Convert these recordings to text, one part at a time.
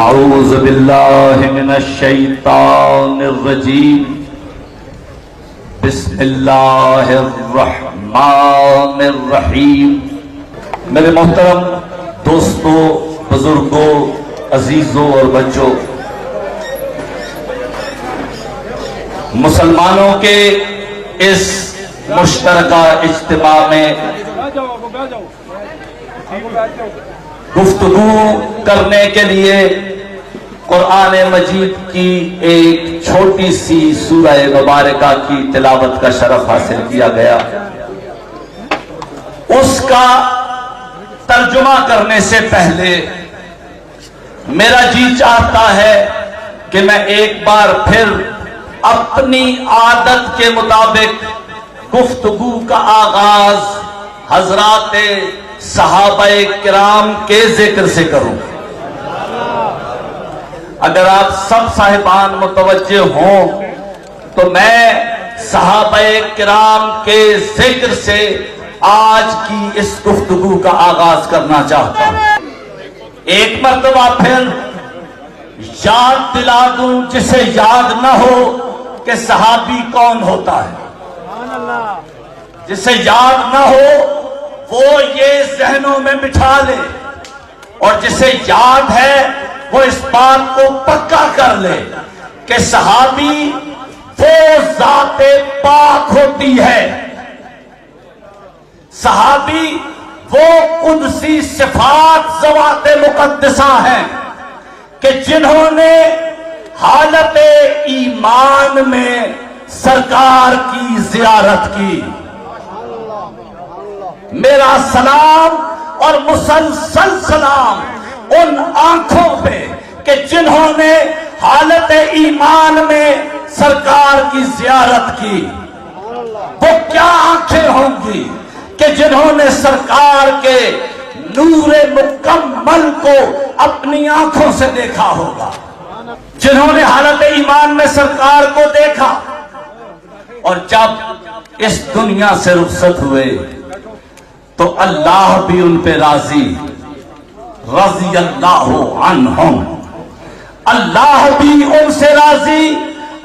اعوذ باللہ من الشیطان الرجیم بسم اللہ الرحمن الرحیم۔ میرے محترم دوستوں، بزرگوں، عزیزوں اور بچوں، مسلمانوں کے اس مشترکہ اجتماع میں گفتگو کرنے کے لیے قرآن مجید کی ایک چھوٹی سی سورہ مبارکہ کی تلاوت کا شرف حاصل کیا گیا۔ اس کا ترجمہ کرنے سے پہلے میرا جی چاہتا ہے کہ میں ایک بار پھر اپنی عادت کے مطابق گفتگو کا آغاز حضرات صحابہ کرام کے ذکر سے کروں۔ اگر آپ سب صاحبان متوجہ ہوں تو میں صحابہ کرام کے ذکر سے آج کی اس گفتگو کا آغاز کرنا چاہتا ہوں۔ ایک مرتبہ پھر یاد دلا دوں جسے یاد نہ ہو کہ صحابی کون ہوتا ہے، جسے یاد نہ ہو وہ یہ ذہنوں میں بٹھا لے، اور جسے یاد ہے وہ اس بات کو پکا کر لے کہ صحابی وہ ذات پاک ہوتی ہے، صحابی وہ قدسی صفات ذوات مقدسہ ہیں کہ جنہوں نے حالت ایمان میں سرکار کی زیارت کی۔ میرا سلام اور مسلسل سلام ان آنکھوں پہ کہ جنہوں نے حالت ایمان میں سرکار کی زیارت کی۔ وہ کیا آنکھیں ہوں گی کہ جنہوں نے سرکار کے نور مکمل کو اپنی آنکھوں سے دیکھا ہوگا، جنہوں نے حالت ایمان میں سرکار کو دیکھا اور جب اس دنیا سے رخصت ہوئے تو اللہ بھی ان پہ راضی، رضی اللہ عنہم، اللہ بھی ان سے راضی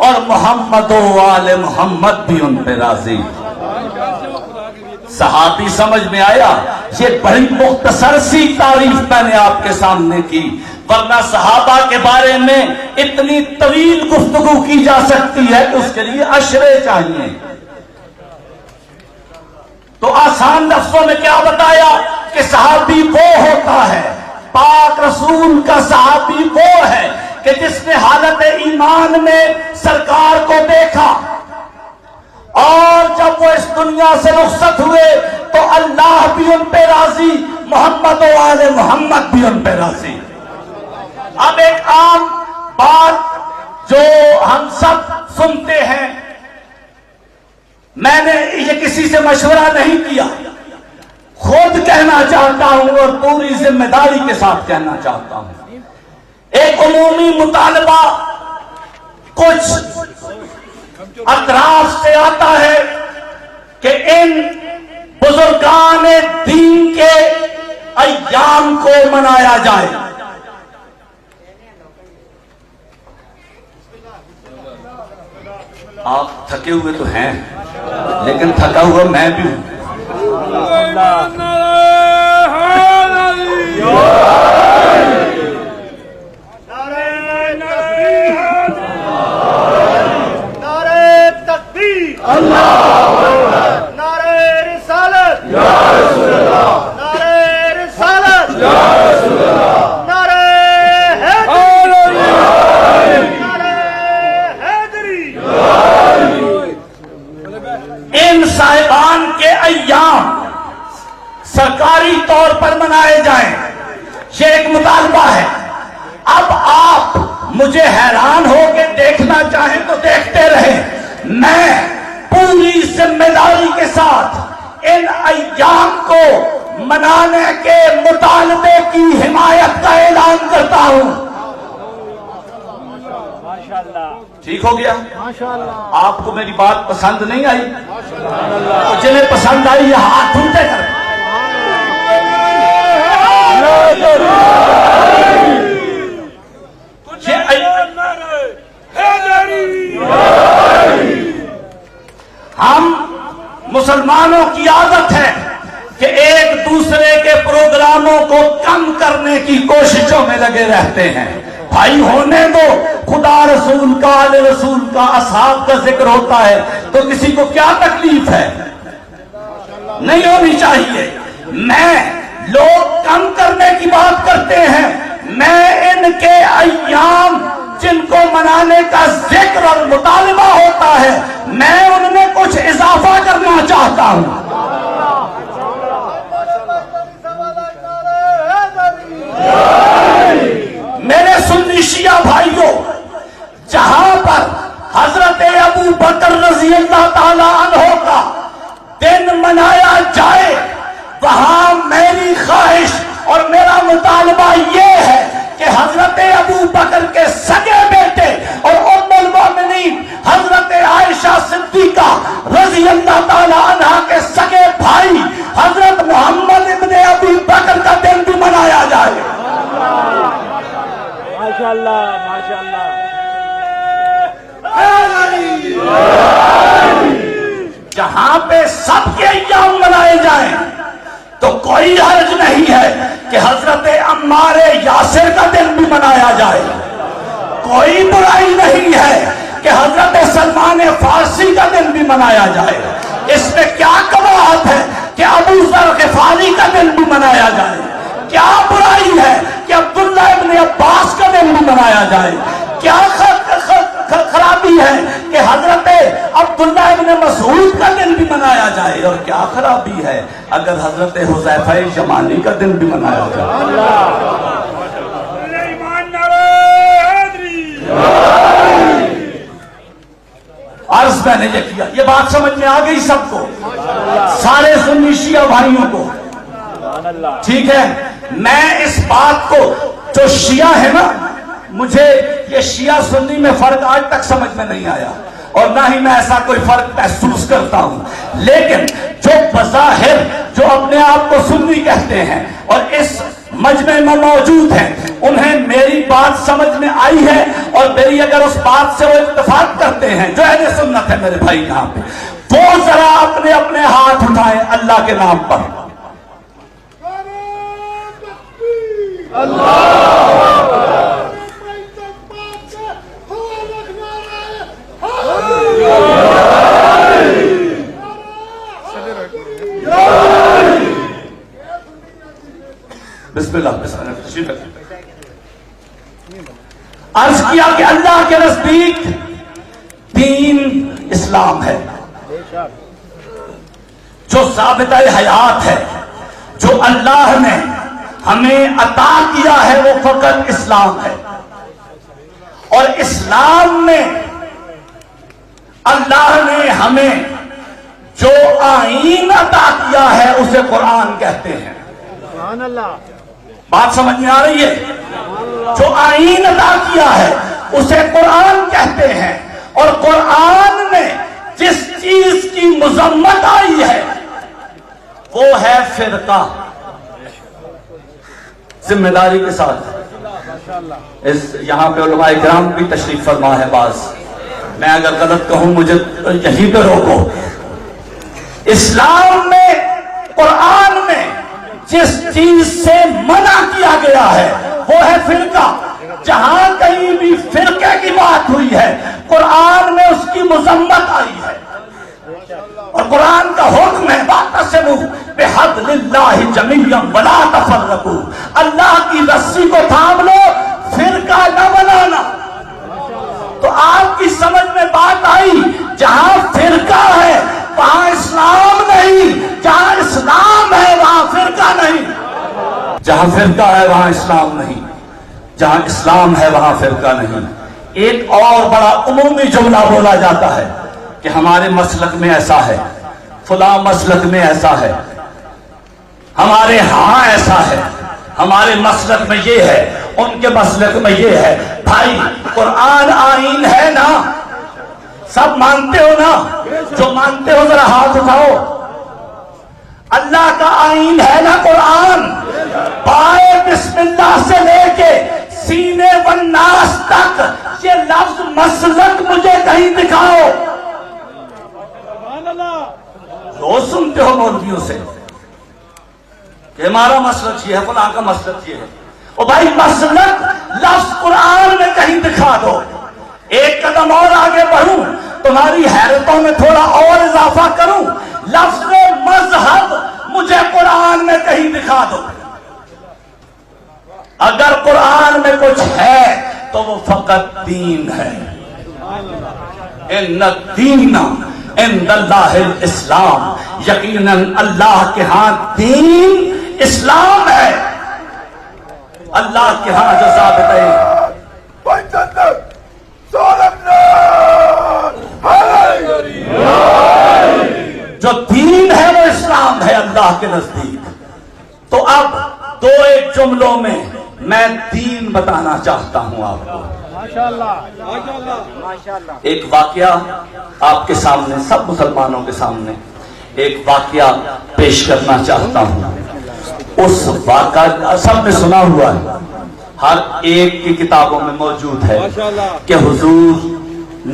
اور محمد و آل محمد بھی ان پہ راضی۔ صحابی سمجھ میں آیا؟ یہ بڑی مختصر سی تعریف میں نے آپ کے سامنے کی، ورنہ صحابہ کے بارے میں اتنی طویل گفتگو کی جا سکتی ہے کہ اس کے لیے اشرے چاہیے۔ تو آسان لفظوں میں کیا بتایا کہ صحابی وہ ہوتا ہے، پاک رسول کا صحابی وہ ہے کہ جس نے حالت ایمان میں سرکار کو دیکھا، اور جب وہ اس دنیا سے رخصت ہوئے تو اللہ بھی ان پہ راضی، محمد و آل محمد بھی ان پہ راضی۔ اب ایک عام بات جو ہم سب سنتے ہیں، میں نے یہ کسی سے مشورہ نہیں کیا، خود کہنا چاہتا ہوں اور پوری ذمہ داری کے ساتھ کہنا چاہتا ہوں۔ ایک عمومی مطالبہ کچھ اطراف سے آتا ہے کہ ان بزرگان دین کے ایام کو منایا جائے۔ آپ تھکے ہوئے تو ہیں لیکن تھکا ہوا میں بھی ہوں۔ ان صاحبان کے ایام سرکاری طور پر منائے جائیں، یہ ایک مطالبہ ہے۔ اب آپ مجھے حیران ہو کے دیکھنا چاہیں تو دیکھتے رہیں، میں پوری ذمہ داری کے ساتھ ان ایام کو منانے کے مطالبے کی حمایت کا اعلان کرتا ہوں۔ ٹھیک ہو گیا؟ آپ کو میری بات پسند نہیں آئی؟ تو جنہیں پسند آئی یہ ہاتھ اونچے کریں۔ مسلمانوں کی عادت ہے کہ ایک دوسرے کے پروگراموں کو کم کرنے کی کوششوں میں لگے رہتے ہیں. بھائی ہونے دو, خدا رسول کا, آل رسول کا, اصحاب کا ذکر ہوتا ہے تو کسی کو کیا تکلیف ہے؟ نہیں ہونی چاہیے. میں لوگ کم کرنے کی بات کرتے ہیں, میں ان کے ایام جن کو منانے کا ذکر اور مطالبہ ہوتا ہے میں ان میں کچھ اضافہ کرنا چاہتا ہوں. میرے سنی شیعہ بھائیوں, جہاں پر حضرت ابو بکر رضی اللہ تعالی عنہ کا دن منایا جائے, وہاں میری خواہش اور میرا مطالبہ یہ ہے کہ حضرت ابو بکر کے سگے بیٹے اور ام المؤمنین حضرت عائشہ صدیقہ رضی اللہ تعالی عنہا کے سگے بھائی حضرت محمد ابن ابی بکر کا دن بھی منایا جائے. ماشاءاللہ ماشاءاللہ. جہاں پہ سب کے ایام منائے جائیں تو کوئی حرج نہیں ہے کہ حضرت عمار یاسر کا دن بھی منایا جائے. کوئی برائی نہیں ہے کہ حضرت سلمان فارسی کا دن بھی منایا جائے. اس میں کیا کباہت ہے کہ ابو ذر غفاری کا دن بھی منایا جائے؟ کیا برائی ہے کہ عبداللہ ابن عباس کا دن بھی منایا جائے؟ کیا خرابی ہے کہ حضرت عبداللہ ابن مسعود کا دن بھی منایا جائے؟ اور کیا خرابی ہے اگر حضرت حذیفہ یمانی کا دن بھی منایا جائے؟ عرض میں نے یہ کیا, یہ بات سمجھ میں آ گئی سب کو, سارے سنی شیعہ بھائیوں کو؟ ٹھیک ہے. میں اس بات کو, جو شیعہ ہے نا, مجھے یہ شیعہ سنی میں فرق آج تک سمجھ میں نہیں آیا اور نہ ہی میں ایسا کوئی فرق محسوس کرتا ہوں, لیکن جو بظاہر جو اپنے آپ کو سنی کہتے ہیں اور اس مجمع میں موجود ہیں, انہیں میری بات سمجھ میں آئی ہے اور میری اگر اس بات سے وہ اتفاق کرتے ہیں, جو اہل سنت ہے میرے بھائی یہاں پہ, وہ ذرا اپنے اپنے ہاتھ اٹھائیں اللہ کے نام پر. بسم اللہ. عرض کیا کہ اللہ کے نزدیک دین اسلام ہے, جو ضابطہ حیات ہے, جو اللہ نے ہمیں عطا کیا ہے وہ فقط اسلام ہے. اور اسلام میں اللہ نے ہمیں جو آئین عطا کیا ہے اسے قرآن کہتے ہیں. سبحان اللہ. بات سمجھ میں آ رہی ہے؟ جو آئین عطا کیا ہے اسے قرآن کہتے ہیں. اور قرآن میں جس چیز کی مذمت آئی ہے وہ ہے فرقہ. ذمہ داری کے ساتھ یہاں پہ علماء کرام بھی تشریف فرما ہے بعض, میں اگر غلط کہوں مجھے یہیں پہ روکو. اسلام میں, قرآن میں جس چیز سے منع کیا گیا ہے وہ ہے فرقہ. جہاں کہیں بھی فرقے کی بات ہوئی ہے قرآن میں اس کی مذمت آئی ہے. اور قرآن کا حکم ہے وَاعْتَصِمُوا بِحَبْلِ اللَّهِ جَمِيعًا وَلَا تَفَرَّقُوا. اللہ کی رسی کو تھام لو, فرقہ نہ بنانا. تو آپ کی سمجھ میں بات آئی, جہاں فرقہ ہے وہاں اسلام نہیں, جہاں اسلام ہے وہاں فرقہ نہیں. جہاں فرقہ ہے وہاں اسلام نہیں, جہاں اسلام ہے وہاں فرقہ نہیں. ایک اور بڑا عمومی جملہ بولا جاتا ہے کہ ہمارے مسلک میں ایسا ہے, فلاں مسلک میں ایسا ہے, ہمارے ہاں ایسا ہے, ہمارے مسلک میں یہ ہے, ان کے مسلک میں یہ ہے. بھائی قرآن آئین ہے نا, سب مانتے ہو نا؟ جو مانتے ہو ذرا ہاتھ اٹھاؤ. اللہ کا آئین ہے نا قرآن. پائے بسم اللہ سے لے کے سینے والناس تک یہ لفظ مسلک مجھے کہیں دکھاؤ. روز سنتے ہو مولویوں سے کہ ہمارا مسلک یہ ہے، فلاں کا مسلک یہ ہے. او بھائی مسلک لفظ قرآن میں کہیں دکھا دو. ایک قدم اور آگے بڑھوں، تمہاری حیرتوں میں تھوڑا اور اضافہ کروں، لفظ مذہب مجھے قرآن میں کہیں دکھا دو. اگر قرآن میں کچھ ہے تو وہ فقط دین ہے. ان الدین عند اللہ الاسلام، یقیناً اللہ کے ہاں دین اسلام ہے. اللہ کے ہاں جو ثابت ہے جو دین ہے وہ اسلام ہے اللہ کے نزدیک. تو اب دو ایک جملوں میں میں دین بتانا چاہتا ہوں آپ کو. ایک واقعہ آپ کے سامنے، سب مسلمانوں کے سامنے ایک واقعہ پیش کرنا چاہتا ہوں. اس واقعہ سب نے سنا ہوا ہے، ہر ایک کی کتابوں میں موجود ہے کہ حضور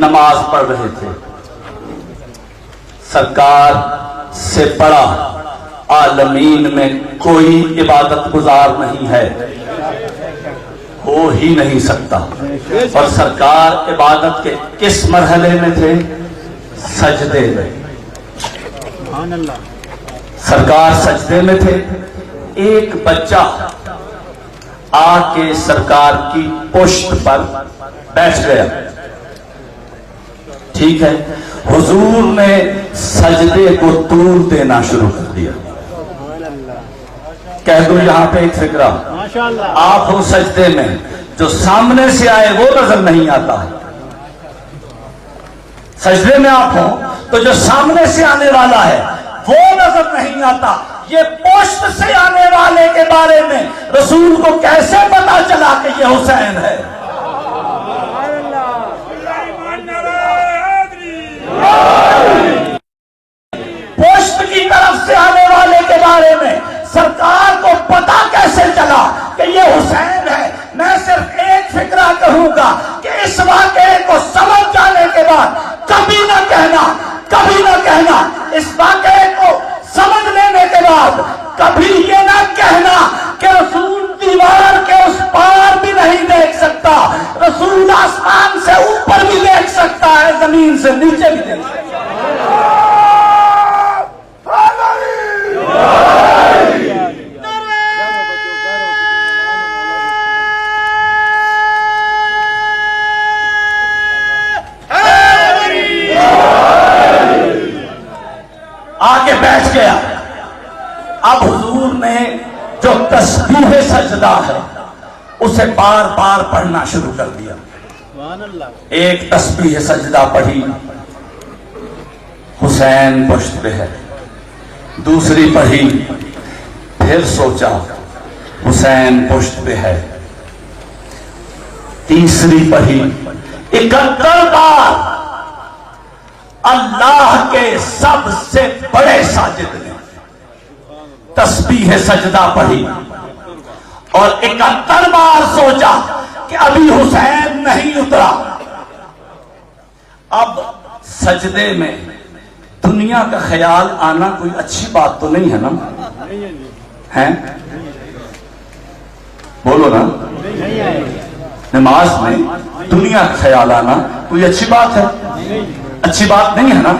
نماز پڑھ رہے تھے. سرکار سے بڑا عالمین میں کوئی عبادت گزار نہیں ہے، ہو ہی نہیں سکتا. اور سرکار عبادت کے کس مرحلے میں تھے؟ سجدے میں. سرکار سجدے میں تھے. ایک بچہ آ کے سرکار کی پشت پر بیٹھ گیا. ٹھیک ہے، حضور نے سجدے کو طول دینا شروع کر دیا. کہہ دوں یہاں پہ ایک فکرہ، آپ ہو سجدے میں، جو سامنے سے آئے وہ نظر نہیں آتا. سجدے میں آپ ہو تو جو سامنے سے آنے والا ہے وہ نظر نہیں آتا. یہ پشت سے آنے والے کے بارے میں رسول کو کیسے پتا چلا کہ یہ حسین ہے؟ پشت کی طرف سے آنے والے کے بارے میں سرکار کو پتا کیسے چلا کہ یہ حسین ہے؟ میں صرف ایک فکرہ کہوں گا کہ اس واقعے کو سمجھ جانے کے بعد کبھی نہ کہنا اس واقعے کو سمجھ لینے کے بعد کبھی یہ نہ کہنا کہ رسول دیوار کے اس پار بھی نہیں دیکھ سکتا، رسول آسمان سے اوپر بھی دیکھ سکتا ہے، زمین سے نیچے بھی دیکھ سکتا ہے. آگے بیٹھ گیا. اب حضور نے جو تسبیح سجدہ ہے اسے بار بار پڑھنا شروع کر دیا. ایک تسبیح سجدہ پڑھی، حسین پشت پہ ہے. دوسری پڑھی، پھر سوچا حسین پشت پہ ہے. تیسری پڑھی، 71 بار اللہ کے سب سے بڑے ساجد نے تسبیح سجدہ پڑھی اور 71 بار سوچا کہ ابھی حسین نہیں اترا. اب سجدے میں دنیا کا خیال آنا کوئی اچھی بات تو نہیں ہے نا؟ ہے بولو نا. نماز میں دنیا کا خیال آنا کوئی اچھی بات ہے؟ اچھی بات نہیں ہے نا.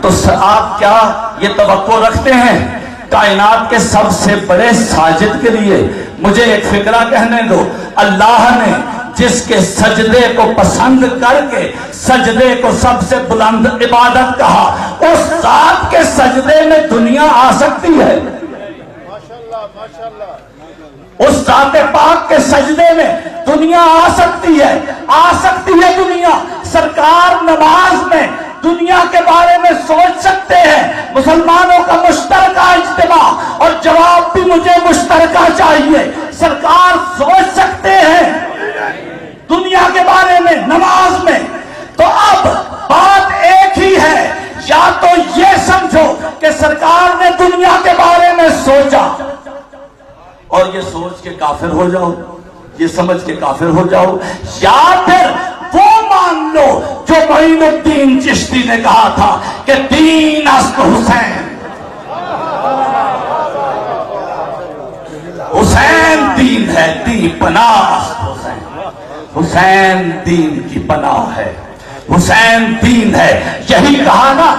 تو آپ کیا یہ توقع رکھتے ہیں کائنات کے سب سے بڑے ساجد کے لیے؟ مجھے ایک فکرہ کہنے دو. اللہ نے جس کے سجدے کو پسند کر کے سجدے کو سب سے بلند عبادت کہا، اس ذات کے سجدے میں دنیا آ سکتی ہے؟ اس ذات پاک کے سجدے میں دنیا آ سکتی ہے؟ آ سکتی ہے دنیا. سرکار نماز میں دنیا کے بارے میں سوچ سکتے ہیں. مسلمانوں کا مشترکہ اجتماع، اور جواب بھی مجھے مشترکہ چاہیے. سرکار سوچ سکتے ہیں دنیا کے بارے میں نماز میں؟ تو اب بات ایک ہی ہے، یا تو یہ سمجھو کہ سرکار نے دنیا کے بارے میں سوچا اور یہ سوچ کے کافر ہو جاؤ، یہ سمجھ کے کافر ہو جاؤ، یا پھر وہ مان لو جو معین الدین چشتی نے کہا تھا کہ دین است حسین. حسین دین ہے، دین پناہ حسین، حسین دین کی پناہ ہے، حسین دین ہے، یہی کہا نا۔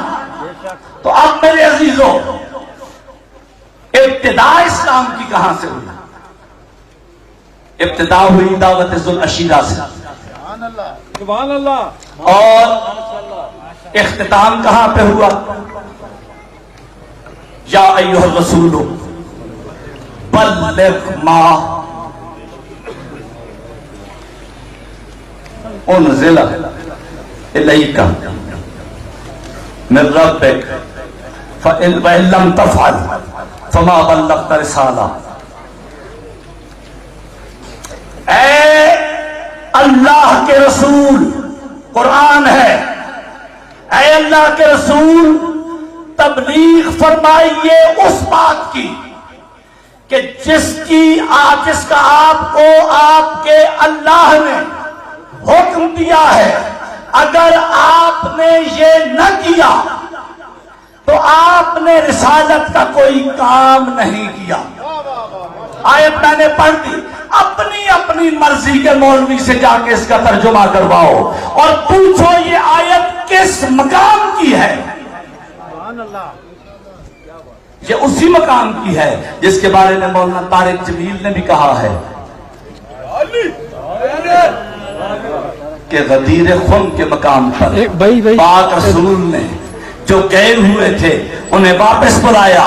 تو اب میرے عزیزوں، ابتدا اسلام کی کہاں سے ہوئی؟ ابتدا ہوئی دعوت ذوالعشیرہ سے، سبحان اللہ، اور اختتام کہاں پہ ہوا؟ یا ایھا الرسول بلغ ما انزل الیک من ربک فإن لم تفعل فما بلغت رسالہ۔ اے اللہ کے رسول، قرآن ہے، اے اللہ کے رسول تبلیغ فرمائیے اس بات کی کہ جس کا آپ کو آپ کے اللہ نے حکم دیا ہے۔ اگر آپ نے یہ نہ کیا تو آپ نے رسالت کا کوئی کام نہیں کیا۔ آیت میں نے پڑھ دی، اپنی اپنی مرضی کے مولوی سے جا کے اس کا ترجمہ کرواؤ اور پوچھو یہ آیت کس مقام کی ہے۔ یہ اسی مقام کی ہے جس کے بارے میں مولانا طارق جمیل نے بھی کہا ہے کہ غدیر خم کے مقام پر پاک رسول نے جو گئے ہوئے تھے انہیں واپس بلایا،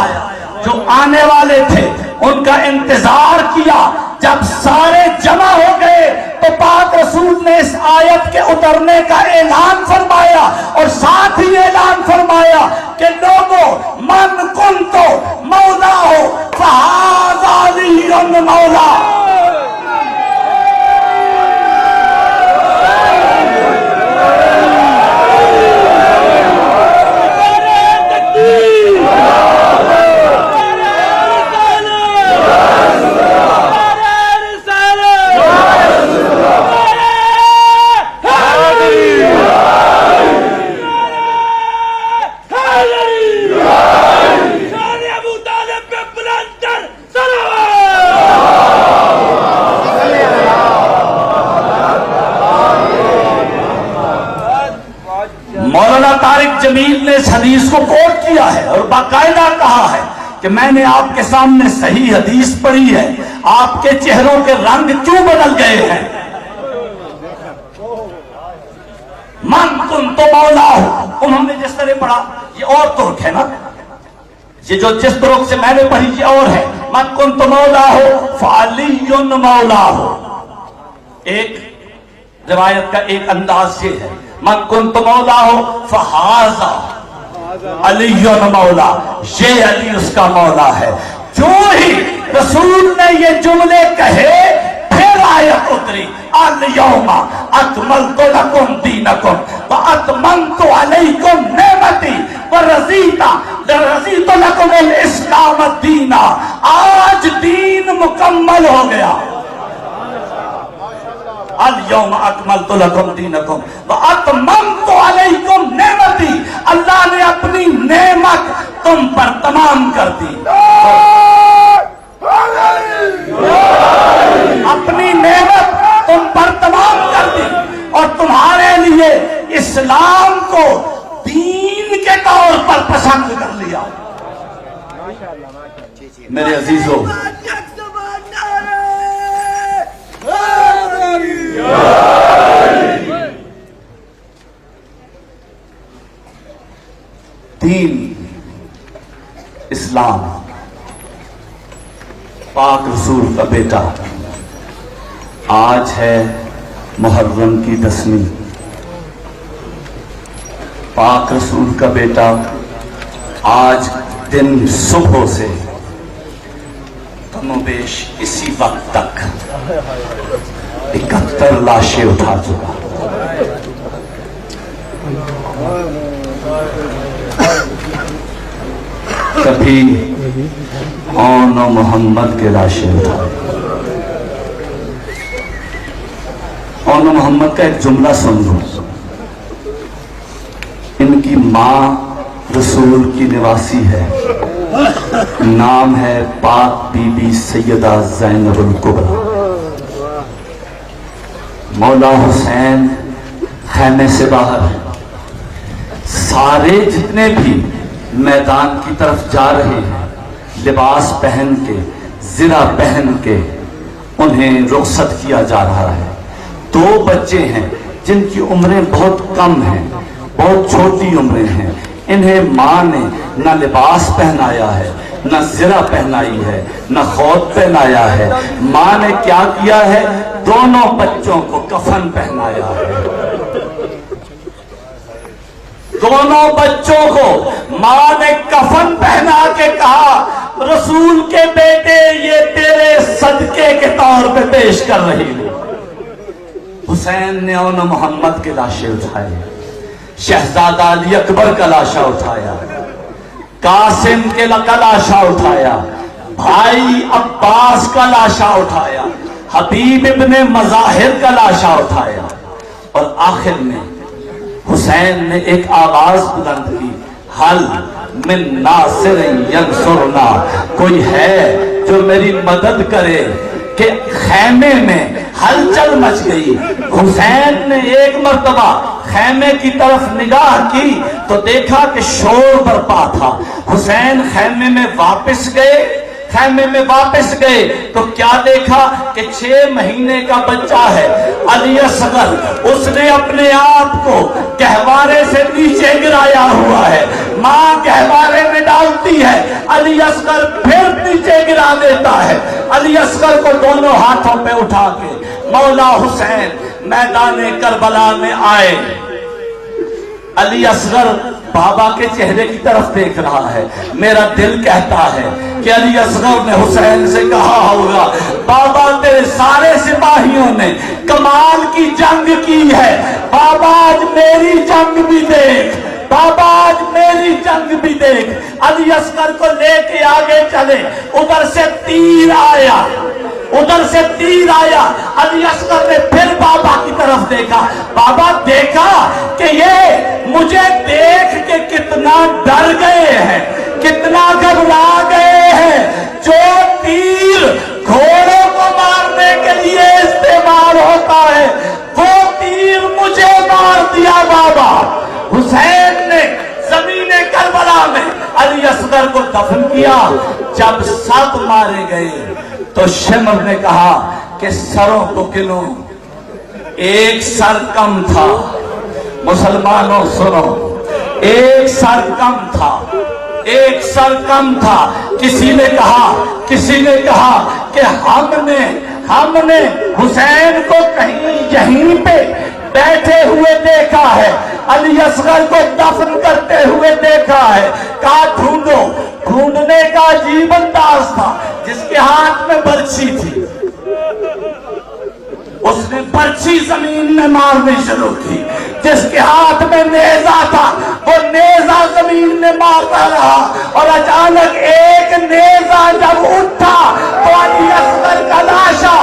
جو آنے والے تھے ان کا انتظار کیا۔ جب سارے جمع ہو گئے تو پاک رسول نے اس آیت کے اترنے کا اعلان فرمایا اور ساتھ ہی اعلان فرمایا کہ لوگوں من کنت مولا فہذا علی مولا۔ مولانا طارق جمیل نے اس حدیث کو کوٹ کیا ہے اور باقاعدہ کہا ہے کہ میں نے آپ کے سامنے صحیح حدیث پڑھی ہے، آپ کے چہروں کے رنگ کیوں بدل گئے ہیں؟ من کنت مولا ہو، انہوں نے جس طرح پڑھا یہ اور ترک ہے نا، یہ جو جس ترک سے میں نے پڑھی یہ اور ہے۔ من کنت مولا ہو فعلی مولا ہو، ایک روایت کا ایک انداز یہ ہے، من کنت مولا ہو فہذا علی مولا، یہ علی اس کا مولا ہے۔ جو ہی رسول نے یہ جملے کہے پھر آیت اتری، الیوم اکملت لکم دینکم واتممت علیکم نعمتی ورضیت لکم الاسلام دینا۔ آج دین مکمل ہو گیا۔ الیوم اکملت لکم دینکم واتممت علیکم نعمتی، اللہ نے اپنی نعمت تم پر تمام کر دی، اپنی نعمت تم پر تمام کر دی اور تمہارے لیے اسلام کو دین کے طور پر پسند کر لیا۔ میرے عزیزوں، دین اسلام پاک رسول کا بیٹا، آج ہے محرم کی 10ویں، پاک رسول کا بیٹا آج دن صبح سے کم و بیش اسی وقت تک 71 لاشیں اٹھا چکا۔ کبھی اون و محمد کے لاشیں اٹھائے۔ اون و محمد کا ایک جملہ سن لو، ان کی ماں رسول کی نواسی ہے، نام ہے پاک بی بی سیدہ زینب الکبریٰ۔ مولا حسین خیمے سے باہر ہیں، سارے جتنے بھی میدان کی طرف جا رہے ہیں لباس پہن کے، زرہ پہن کے انہیں رخصت کیا جا رہا ہے۔ دو بچے ہیں جن کی عمریں بہت کم ہیں، بہت چھوٹی عمریں ہیں، انہیں ماں نے نہ لباس پہنایا ہے، نہ زرہ پہنائی ہے، نہ خود پہنایا ہے۔ ماں نے کیا کیا ہے؟ دونوں بچوں کو کفن پہنایا ہے۔ دونوں بچوں کو ماں نے کفن پہنا کے کہا رسول کے بیٹے یہ تیرے صدقے کے طور پہ پیش کر رہی ہوں۔ حسین نے اون محمد کے لاشیں اٹھائے، شہزادہ علی اکبر کا لاشا اٹھایا، قاسم کے لاشا اٹھایا، بھائی عباس کا لاشا اٹھایا، حبیب ابن مظاہر کا لاشا اٹھایا، اور آخر میں حسین نے ایک آواز بلند کی، حل من ناصر ینصرنا، کوئی ہے جو میری مدد کرے؟ کہ خیمے میں ہلچل مچ گئی۔ حسین نے ایک مرتبہ خیمے کی طرف نگاہ کی تو دیکھا کہ شور برپا تھا۔ حسین خیمے میں واپس گئے تو کیا دیکھا کہ 6 مہینے کا بچہ ہے علی اصغر، اس نے اپنے آپ کو گہوارے سے نیچے گرایا ہوا ہے، ماں گہوارے میں ڈالتی ہے، علی اصغر پھر نیچے گرا دیتا ہے۔ علی اصغر کو دونوں ہاتھوں پہ اٹھا کے مولا حسین میدان کربلا میں آئے۔ علی اصغر بابا کے چہرے کی طرف دیکھ رہا ہے۔ میرا دل کہتا ہے کہ علی اصغر نے حسین سے کہا ہوگا بابا تیرے سارے سپاہیوں نے کمال کی جنگ کی ہے، بابا آج میری جنگ بھی دیکھ، بابا آج میری جنگ بھی دیکھ۔ علی اصغر کو لے کے آگے چلے، ادھر سے تیر آیا، علی اصغر نے پھر بابا کی طرف دیکھا، بابا دیکھا کہ یہ مجھے دیکھ کے کتنا ڈر گئے ہیں، کتنا گھبرا گئے ہیں۔ جو تیر گھوڑوں کو مارنے کے لیے استعمال ہوتا ہے وہ تیر مجھے مار دیا بابا۔ حسین نے زمین کربلا میں علی اصغر کو دفن کیا۔ جب سب مارے گئے تو شمر نے کہا کہ سروں کو گنو، ایک سر کم تھا۔ مسلمانوں سنو، ایک سر کم تھا۔ کسی نے کہا کہ ہم نے حسین کو کہیں یہیں پہ بیٹھے ہوئے دیکھا ہے، علی اصغر کو دفن کرتے ہوئے دیکھا ہے۔ کہا ڈھونڈنے کا عجیب انداز تھا، جس کے ہاتھ میں برچھی تھی اس نے برچھی زمین میں مارنی شروع کی، جس کے ہاتھ میں نیزہ تھا وہ نیزہ زمین میں مارتا رہا، اور اچانک ایک نیزہ جب اٹھا تو علی اصغر کا لاشا